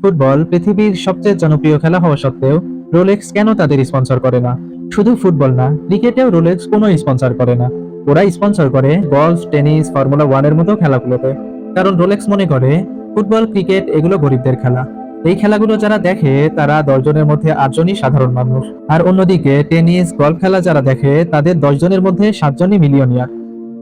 Football পৃথিবীর সবচেয়ে জনপ্রিয় খেলা হওয়া সত্ত্বেও রোলেক্স কেন তাদের স্পন্সর করে না? শুধু ফুটবল না, ক্রিকেটেও রোলেক্স কোনো স্পন্সর করে না। ওরা স্পন্সর করে গলফ, টেনিস, ফর্মুলা ওয়ানের মতো খেলাগুলোতে। কারণ রোলেক্স মনে করে ফুটবল, ক্রিকেট এগুলো গরিবদের খেলা। এই খেলাগুলো যারা দেখে তারা 10 জনের মধ্যে 8 জনই সাধারণ মানুষ। আর অন্যদিকে টেনিস, গলফ খেলা যারা দেখে তাদের 10 জনের মধ্যে 7 জনই মিলিয়নিয়ার।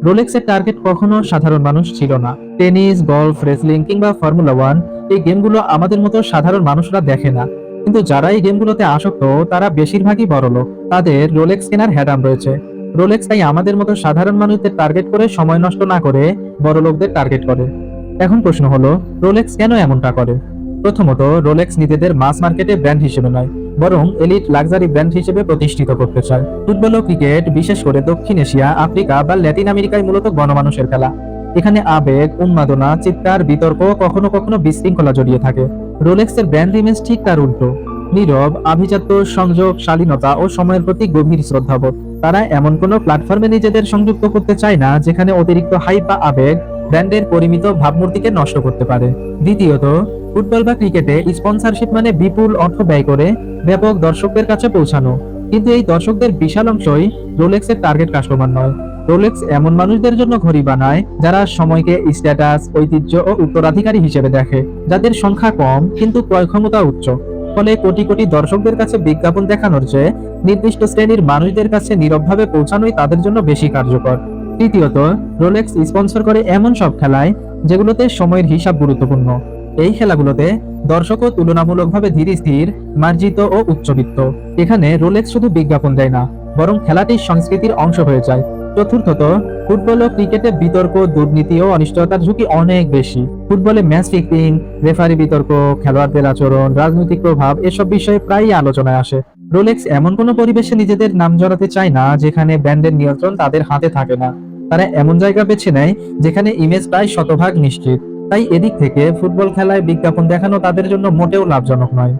রোলেক্সের টার্গেট কখনো সাধারণ মানুষ ছিল না। টেনিস, গলফ, রেসলিং কিংবা ফর্মুলা ওয়ান এই গেমগুলো আমাদের মতো সাধারণ মানুষরা দেখে না। কিন্তু যারা এই গেমগুলোতে আসক্ত তারা বেশিরভাগই বড়লোক। তাদের রোলেক্স কেনার হ্যাডাম রয়েছে। রোলেক্স তাই আমাদের মতো সাধারণ মানুষদের টার্গেট করে সময় নষ্ট না করে বড়লোকদের টার্গেট করে। এখন প্রশ্ন হলো, রোলেক্স কেন এমনটা করে? প্রথমত, রোলেক্স নিজেদের মাস মার্কেটে ব্র্যান্ড হিসেবে নয়, বরং এলিট লাক্সারি ব্র্যান্ড হিসেবে প্রতিষ্ঠিত করতে চায়। ফুটবল ও ক্রিকেট বিশেষ করে দক্ষিণ এশিয়া, আফ্রিকা বা ল্যাটিন আমেরিকায় মূলত গণমানুষের খেলা। এখানে আবেগ, উন্মাদনা, চিৎকার, বিতর্ক, কখনো কখনো বিশৃঙ্খলা জড়িয়ে থাকে। রোলেক্সের ব্র্যান্ড ইমেজ ঠিক তার উল্টো। নীরব, আভিজাত্য, সংযোগ, শালীনতা ও সময়ের প্রতি গভীর শ্রদ্ধাবোধ। তারা এমন কোনো প্ল্যাটফর্মে নিজেদের সংযুক্ত করতে চায় না যেখানে অতিরিক্ত হাইপ বা আবেগ ব্র্যান্ডের পরিমিত ভাবমূর্তিকে নষ্ট করতে পারে। দ্বিতীয়ত, ফুটবল বা ক্রিকেটে স্পন্সরশিপ মানে বিপুল অর্থ ব্যয় করে ব্যাপক দর্শকদের কাছে পৌঁছানো। কিন্তু এই দর্শকদের বিশাল অংশই রোলেক্সের টার্গেট কাস্টমার নয়। রোলেক্স এমন মানুষদের জন্য ঘড়ি বানায় যারা সময়কে স্ট্যাটাস, ঐতিহ্য ও উত্তরাধিকারী হিসেবে দেখে, যাদের সংখ্যা কম কিন্তু ক্রয় ক্ষমতা উচ্চ। ফলে কোটি কোটি দর্শকদের কাছে বিজ্ঞাপন দেখানোর চেয়ে নির্দিষ্ট শ্রেণীর মানুষদের কাছে নীরবভাবে পৌঁছানোই তাদের জন্য বেশি কার্যকর। তৃতীয়ত, রোলেক্স স্পন্সর করে এমন সব খেলায় যেগুলোতে সময়ের হিসাব গুরুত্বপূর্ণ। এই খেলাগুলোতে দর্শকও তুলনামূলকভাবে ধীর স্থির, মার্জিত ও উচ্চবিত্ত। এখানে রোলেক্স শুধু বিজ্ঞাপন দেয় না, বরং খেলাটির সংস্কৃতির অংশ হয়ে যায়। চতুর্থত, ফুটবল ও ক্রিকেটে বিতর্ক, দুর্নীতি ও অনিশ্চয়তার ঝুঁকি অনেক বেশি। ফুটবলে ম্যাচ ফিক্সিং, রেফারি বিতর্ক, খেলোয়াড়দের আচরণ, রাজনৈতিক প্রভাব এসব বিষয়ে প্রায়ই আলোচনায় আসে। রোলেক্স এমন কোনো পরিবেশে নিজেদের নাম জড়াতে চায় না যেখানে ব্র্যান্ডের নিয়ন্ত্রণ তাদের হাতে থাকে না। তারা এমন জায়গা বেছে নেয় যেখানে ইমেজ প্রায় শতভাগ নিশ্চিত। তাই এদিক থেকে ফুটবল খেলায় বিজ্ঞাপন দেখানো তাদের জন্য মোটেও লাভজনক নয়।